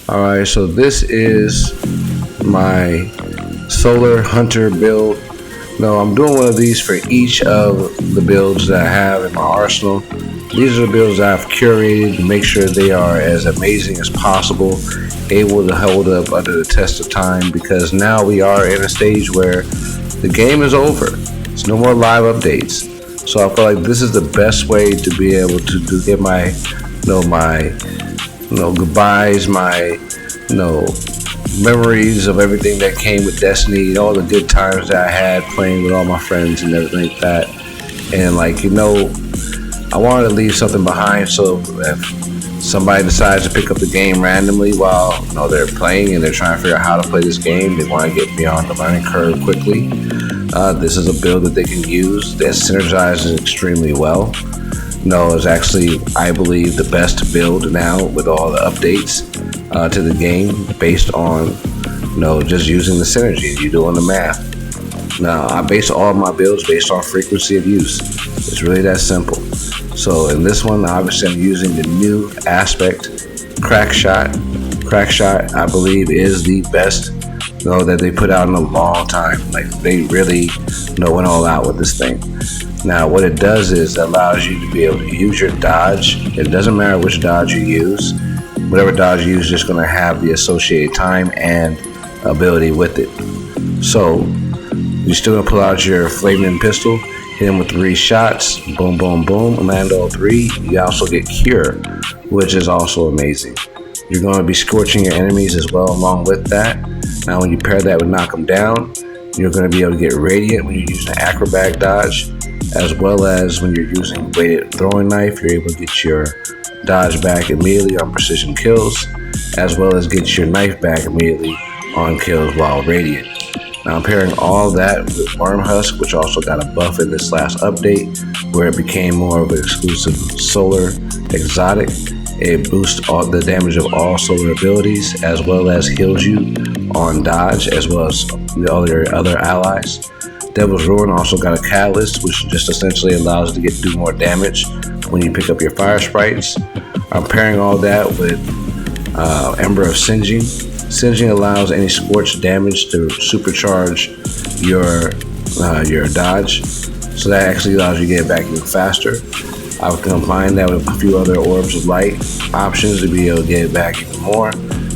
Alright, so this is my solar hunter build. No, I'm doing one of these for each of the builds that I have in my arsenal. These are the builds that I've curated to make sure they are as amazing as possible, able to hold up under the test of time, because now we are in a stage where the game is over. It's no more live updates. So I feel like this is the best way to be able to get my goodbyes, my memories of everything that came with Destiny, all the good times that I had playing with all my friends and everything like that. And I wanted to leave something behind, so if somebody decides to pick up the game randomly while they're playing and they're trying to figure out how to play this game, they want to get beyond the learning curve quickly. This is a build that they can use that synergizes extremely well. It's actually, I believe, the best build now with all the updates to the game based on just using the synergy. You're doing the math. Now, I base all of my builds based on frequency of use. It's really that simple. So in this one, obviously I'm using the new aspect, crack shot. Crack shot, I believe, is the best that they put out in a long time. They really went all out with this thing. Now what it does is it allows you to be able to use your dodge. It doesn't matter which dodge you use. Whatever dodge you use is just going to have the associated time and ability with it. So you're still going to pull out your flaming pistol, hit him with 3 shots, boom, boom, boom, and land all 3. You also get cure, which is also amazing. You're going to be scorching your enemies as well along with that. Now when you pair that with knock them down, you're going to be able to get radiant when you're using an acrobat dodge, as well as when you're using weighted throwing knife. You're able to get your dodge back immediately on precision kills, as well as get your knife back immediately on kills while radiant. Now I'm pairing all that with wormhusk, which also got a buff in this last update where it became more of an exclusive solar exotic. It boosts all the damage of all solar abilities, as well as heals you on dodge, as well as all your other allies. Devil's Ruin also got a catalyst, which just essentially allows you to do more damage when you pick up your fire sprites. I'm pairing all that with Ember of Singeing. Singeing allows any scorch damage to supercharge your dodge, so that actually allows you to get it back even faster. I've combined that with a few other orbs of light options to be able to get it back even more,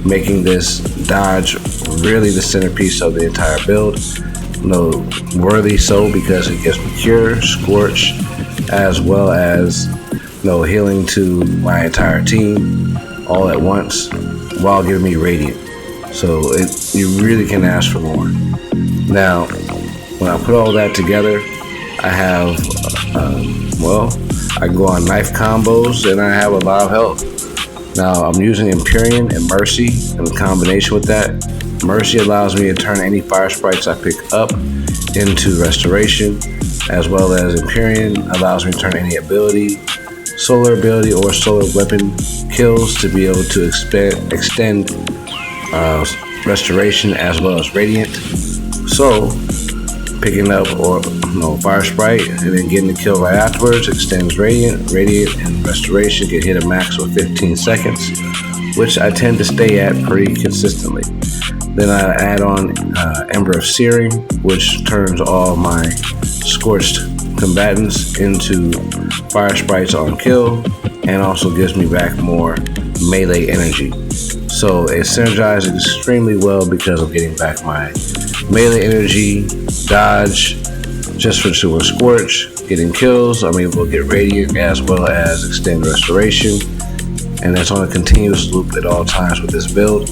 making this dodge really the centerpiece of the entire build. Worthy so because it gives me cure, scorch, as well as healing to my entire team all at once while giving me radiant. So you really can ask for more. Now, when I put all that together, I have I can go on knife combos and I have a lot of health. Now I'm using Emperian and Mercy in combination with that. Mercy allows me to turn any fire sprites I pick up into restoration, as well as Emperian allows me to turn any ability, solar ability or solar weapon kills to be able to extend restoration as well as radiant. So picking up fire sprite and then getting the kill right afterwards extends radiant and restoration can hit a max of 15 seconds, which I tend to stay at pretty consistently. Then I add on Ember of Seering, which turns all my scorched combatants into fire sprites on kill and also gives me back more melee energy. So it synergizes extremely well because I'm getting back my melee energy, dodge, just for super scorch, getting kills. I'm able to get radiant as well as extend restoration, and that's on a continuous loop at all times with this build.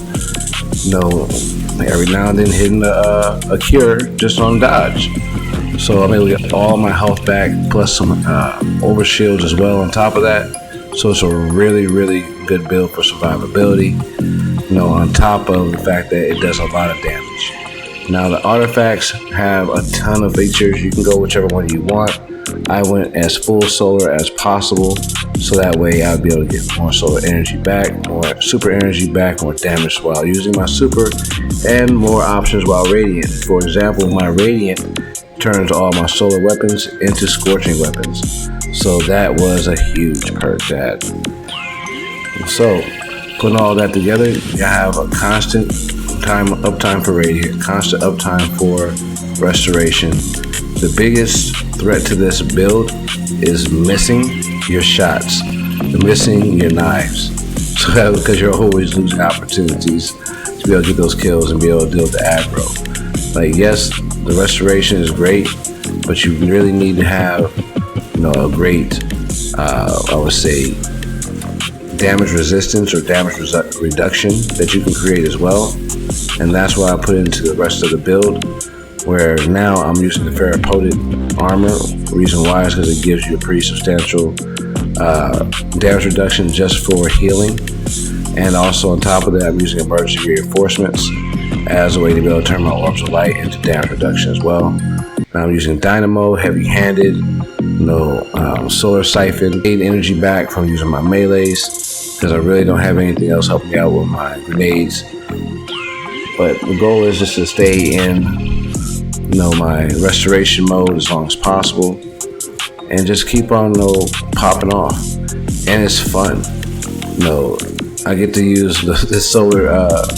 Every now and then hitting a cure just on dodge. So I'm able to get all my health back plus some overshields as well on top of that. So it's a really, really good build for survivability, on top of the fact that it does a lot of damage. Now the artifacts have a ton of features. You can go whichever one you want. I went as full solar as possible, so that way I'll be able to get more solar energy back, more super energy back, more damage while using my super, and more options while radiant. For example, my radiant turns all my solar weapons into scorching weapons, so that was a huge perk to add. So Putting all that together, you have a constant uptime for radiant, constant uptime for restoration. The biggest threat to this build is missing your shots, missing your knives. So because you're always losing opportunities to be able to get those kills and be able to deal with the aggro. Like, yes, the restoration is great, but you really need to have, a great, I would say, damage resistance or damage reduction that you can create as well. And that's why I put into the rest of the build, where now I'm using the ferropotent armor. The reason why is because it gives you a pretty substantial damage reduction just for healing. And also on top of that, I'm using emergency reinforcements as a way to be able to turn my orbs of light into damage reduction as well. Now I'm using dynamo, heavy-handed, solar siphon, gain energy back from using my melees, because I really don't have anything else helping me out with my grenades. But the goal is just to stay in, my restoration mode as long as possible, and just keep on, popping off. And it's fun. I get to use this solar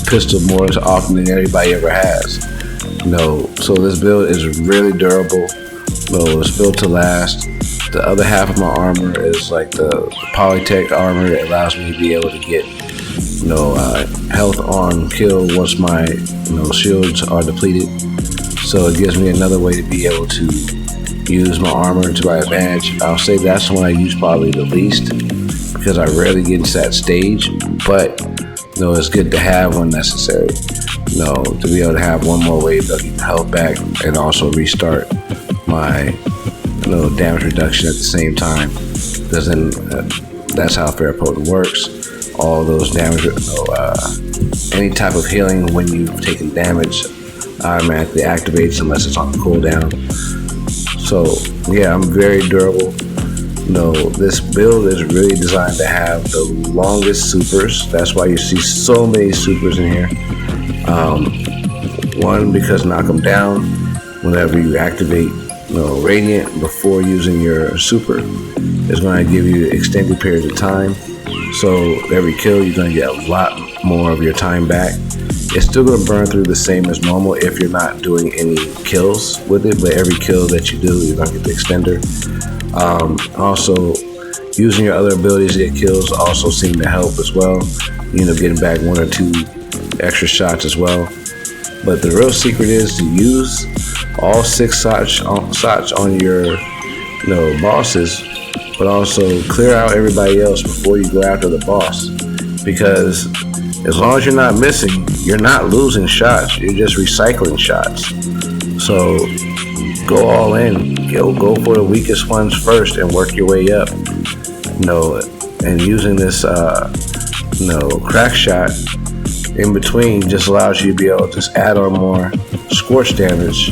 pistol more often than anybody ever has. So this build is really durable. It's built to last. The other half of my armor is like the polytech armor that allows me to be able to get health on kill once my shields are depleted. So it gives me another way to be able to use my armor to my advantage. I'll say that's the one I use probably the least, because I rarely get into that stage, but it's good to have when necessary. To be able to have one more way to get health back and also restart my damage reduction at the same time, because then that's how ferropotent works. All those damage, any type of healing when you've taken damage automatically activates unless it's on cooldown. So yeah, I'm very durable. This build is really designed to have the longest supers. That's why you see so many supers in here. One, because knock them down whenever you activate radiant before using your super is going to give you extended periods of time. So every kill you're going to get a lot more of your time back. It's still going to burn through the same as normal if you're not doing any kills with it, but every kill that you do, you're going to get the extender. Also, using your other abilities to get kills also seem to help as well. You end up getting back 1 or 2 extra shots as well. But the real secret is to use all 6 shots on your bosses, but also clear out everybody else before you go after the boss. Because as long as you're not missing, you're not losing shots. You're just recycling shots. So go all in. Go for the weakest ones first and work your way up. And using this crack shot in between just allows you to be able to just add on more scorch damage.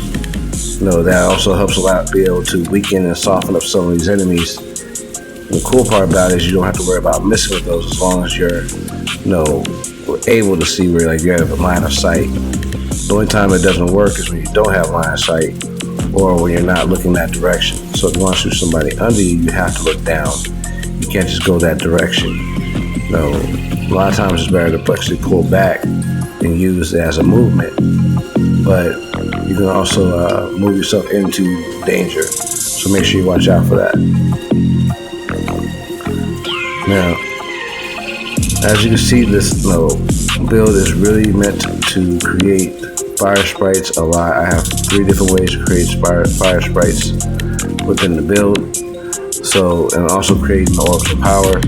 That also helps a lot be able to weaken and soften up some of these enemies. The cool part about it is you don't have to worry about missing with those as long as you're able to see where you have a line of sight. The only time it doesn't work is when you don't have line of sight or when you're not looking that direction. So if you want to shoot somebody under you, you have to look down. You can't just go that direction. A lot of times it's better to actually pull back and use it as a movement, but you can also move yourself into danger. So make sure you watch out for that. Now, as you can see, this build is really meant to create fire sprites a lot. I have 3 different ways to create fire sprites within the build. So, and also creating orbs of power,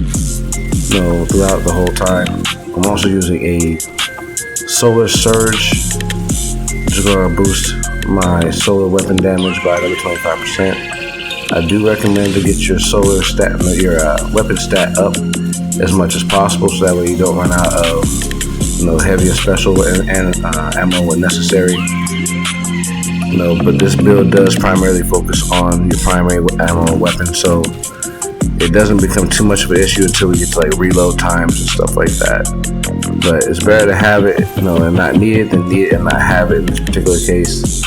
throughout the whole time. I'm also using a solar surge, which is going to boost my solar weapon damage by another 25%. I do recommend to get your solar stat, your weapon stat up as much as possible, so that way you don't run out of heavy and special and ammo when necessary. But this build does primarily focus on your primary ammo and weapon, so it doesn't become too much of an issue until we get to reload times and stuff like that. But it's better to have it, and not need it than need it and not have it in this particular case,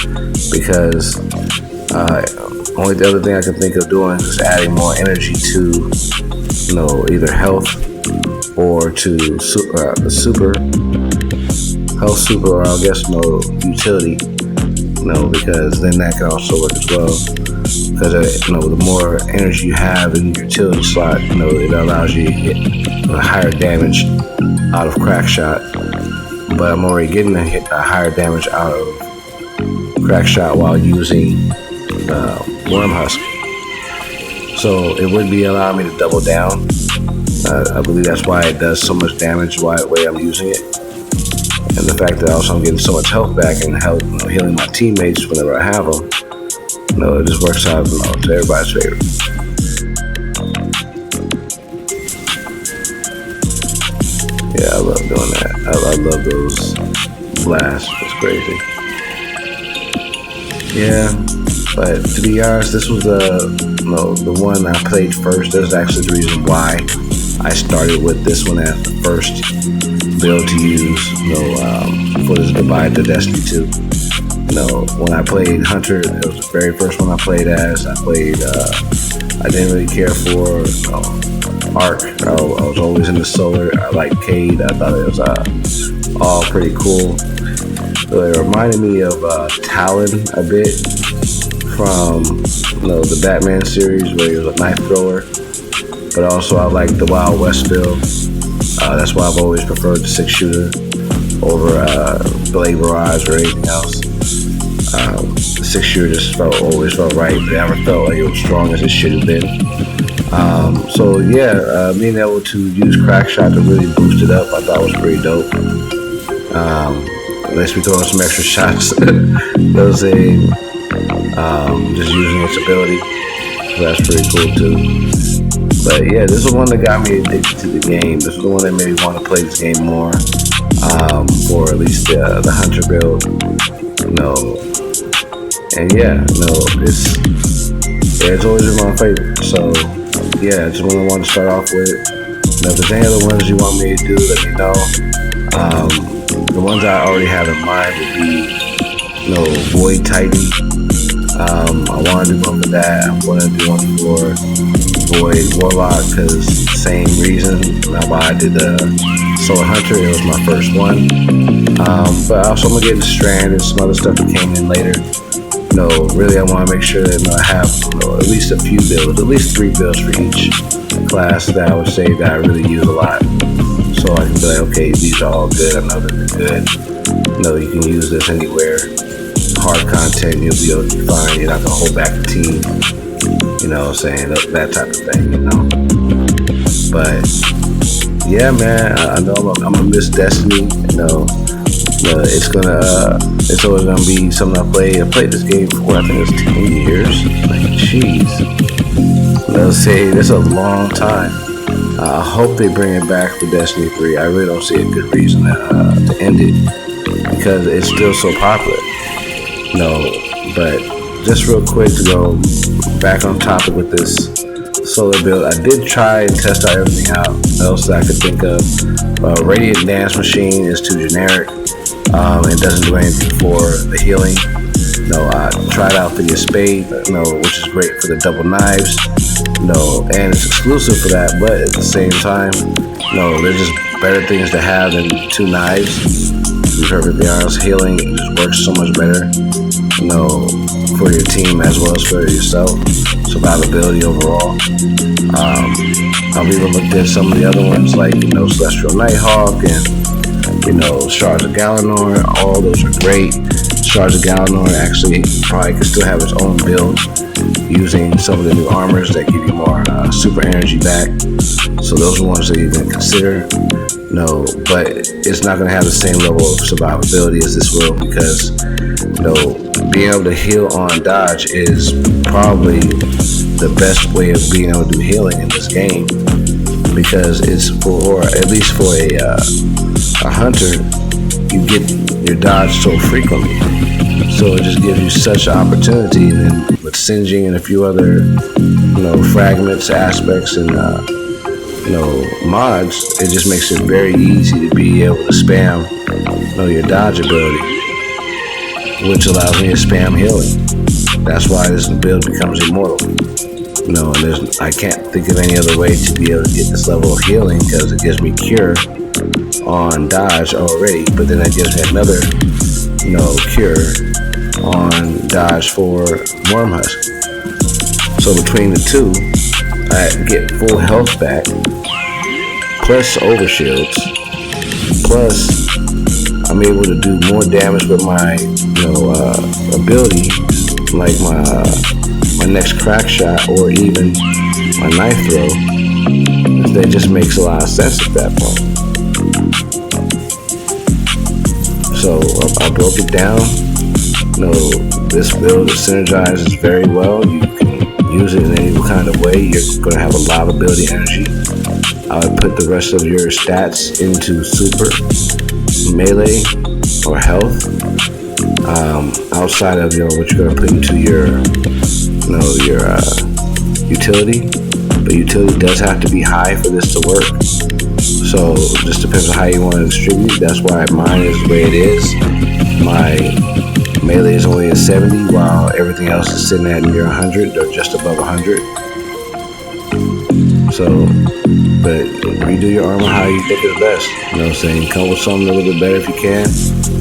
because only the other thing I can think of doing is just adding more energy to, either health or to the super health super, or I guess utility. Because then that can also work as well. Because the more energy you have in your utility slot, it allows you to get a higher damage out of crack shot. But I'm already getting a higher damage out of crack shot while using wormhusk. So it would be allowing me to double down. I believe that's why it does so much damage the way I'm using it. And the fact that also I'm getting so much health back and healing my teammates whenever I have them. It just works out to everybody's favor. Yeah, I love doing that. I love those blasts. It's crazy. Yeah, but to be honest, this was the one I played first. That's actually the reason why I started with this one as the first build to use, for this goodbye to Destiny 2. When I played Hunter, it was the very first one I played as. I didn't really care for Arc. I was always into Solar. I liked Cade. I thought it was all pretty cool. So it reminded me of Talon a bit from the Batman series where he was a knife thrower. But also I like the Wild West build. That's why I've always preferred the 6-shooter over Blade Barrage or anything else. The 6-shooter just always felt right, but I never felt like it was strong as it should have been. Being able to use crack shot to really boost it up, I thought was pretty dope. Lets me throw in some extra shots. Those just using its ability, so that's pretty cool too. But yeah, this is one that got me addicted to the game. This is the one that made me want to play this game more, or at least the Hunter build. It's always been my favorite. So yeah, it's one I want to start off with. If there's any other ones you want me to do, let me know. The ones I already have in mind would be, Void Titan. I want to do one for that. I'm going to do one for Void Warlock because same reason. Why I did the Solar Hunter, it was my first one. But also I'm going to get into Strand and some other stuff that came in later. Really I want to make sure that I have at least a few builds, at least 3 builds for each class that I would say that I really use a lot. So I can be like, okay, these are all good. I know that they're good. You can use this anywhere. Hard content, you'll be able to be fine. You're not gonna hold back the team. That type of thing. But yeah, man, I know I'm gonna miss Destiny. It's always gonna be something I play. I played this game for I think it's 10 years. Like, jeez. Let's say it's a long time. I hope they bring it back for Destiny 3. I really don't see a good reason to end it because it's still so popular. But just real quick to go back on topic with this solar build, I did try and test out everything out else that I could think of. Radiant Dance Machine is too generic. It doesn't do anything for the healing. I tried out the Spade, which is great for the double knives. And it's exclusive for that, but at the same time, there's just better things to have than 2 knives. To be perfectly honest, healing just works so much better, for your team as well as for yourself. Survivability overall. I've even looked at some of the other ones like, Celestial Nighthawk and, Shards of Galanor. All those are great. Shards of Galanor actually probably could still have its own build using some of the new armors that give you more super energy back. So those are ones that you can consider. But it's not going to have the same level of survivability as this will because, being able to heal on dodge is probably the best way of being able to do healing in this game because it's for, at least for a hunter, you get your dodge so frequently. So it just gives you such an opportunity. And then with Singeing and a few other, fragments, aspects, and mods, it just makes it very easy to be able to spam, your dodge ability, which allows me to spam healing. That's why this build becomes immortal. And I can't think of any other way to be able to get this level of healing, because it gives me cure on dodge already, but then that gives me another, cure on dodge for wormhusk. So between the two, I get full health back, plus overshields, plus I'm able to do more damage with my, ability, like my next crack shot or even my knife throw. That just makes a lot of sense at that point. So I broke it down. This build synergizes very well. You can use it in any kind of way. You're going to have a lot of ability energy. I would put the rest of your stats into super, melee, or health. Outside of what you're going to put into your utility. But utility does have to be high for this to work. So it just depends on how you want to distribute. That's why mine is the way it is. My melee is only at 70, while everything else is sitting at near 100 or just above 100. So, but redo your armor how you think is best. You know what I'm saying? Come with something a little bit better if you can.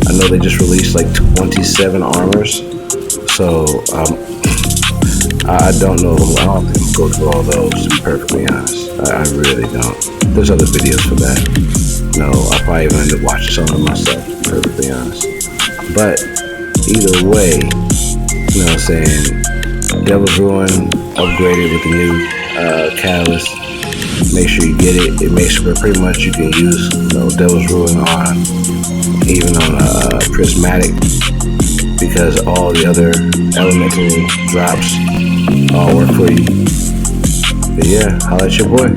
I know they just released like 27 armors. So, I don't know. I don't think I'm going to go through all those, to be perfectly honest. I really don't. There's other videos for that. I'll probably even end up watching some of them myself, to be perfectly honest. But either way, you know what I'm saying? Devil's Ruin upgraded with the new catalyst. Make sure you get it. It makes where pretty much you can use Devil's Ruin even on a prismatic, because all the other elemental drops all work for you. But yeah, holla at your boy.